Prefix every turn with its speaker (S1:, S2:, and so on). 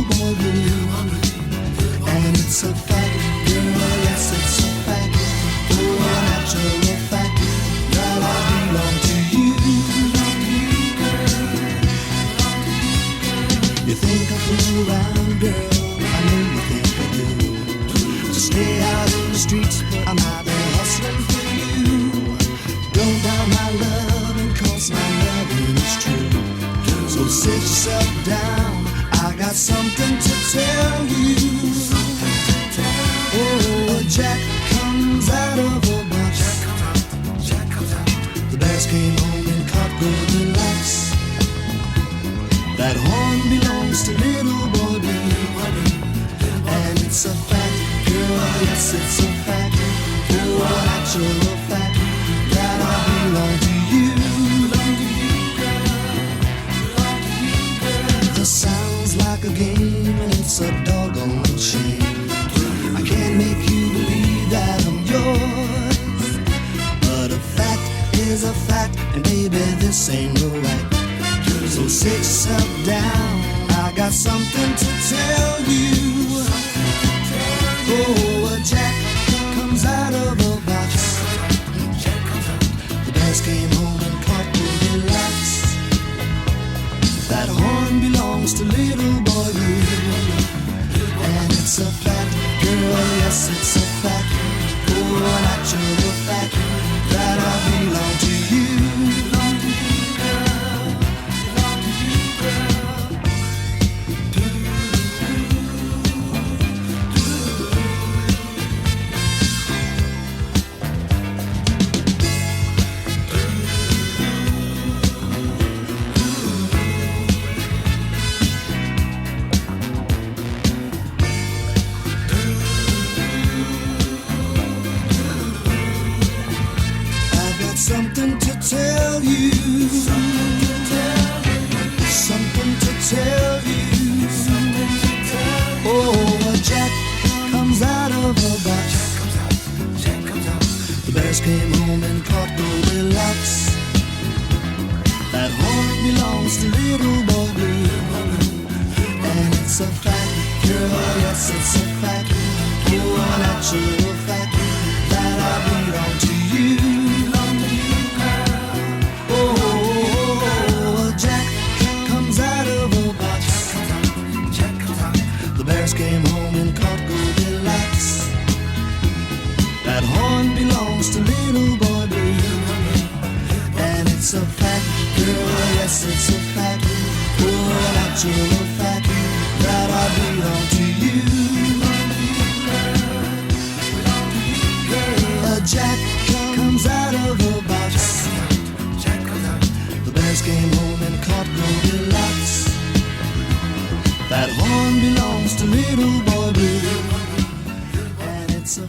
S1: boy blue. And it's a fact, girl, yes, it's a fact. Oh, a natural fact that I belong to you. You think I fool around, girl? I know you think I do. To stay out in the streets, but I'm out there hustling for you. Don't doubt my love, and cause my loving is true. So sit yourself down, I got something to tell you. Oh, Jack comes out of a box. The bears came home and caught Goldilocks. That horn belongs to little boy blue. And it's a fact, girl, yes, it's a fact. Oh, a natural fact that I belong to you. This sounds like a game and it's a doggone shame. I can't make you believe that I'm yours, but a fact is a fact, and baby, this ain't no right. So sit yourself down, I got something to tell you. Oh, a Jack comes out of a box. The bears came home and caught Goldilocks. That horn belongs to little boy blue. And it's a fact, girl, yes, it's a fact. Oh, a natural fact that I belong to you. Something to tell you. Something to tell you. Oh, a Jack comes out of a box. The bears came home and caught Goldilocks. That horn belongs to little boy blue. And it's a fact, girl, yes, it's a fact. Oh, a natural fact that I belong to you. Came home and caught Goldilocks. That horn belongs to little boy blue. And it's a fact, girl, yes, it's a fact. Oh, a natural fact that I belong to you. A Jack comes out of a box. The bears came home and caught Goldilocks. That horn belongs to little boy blue. And it's a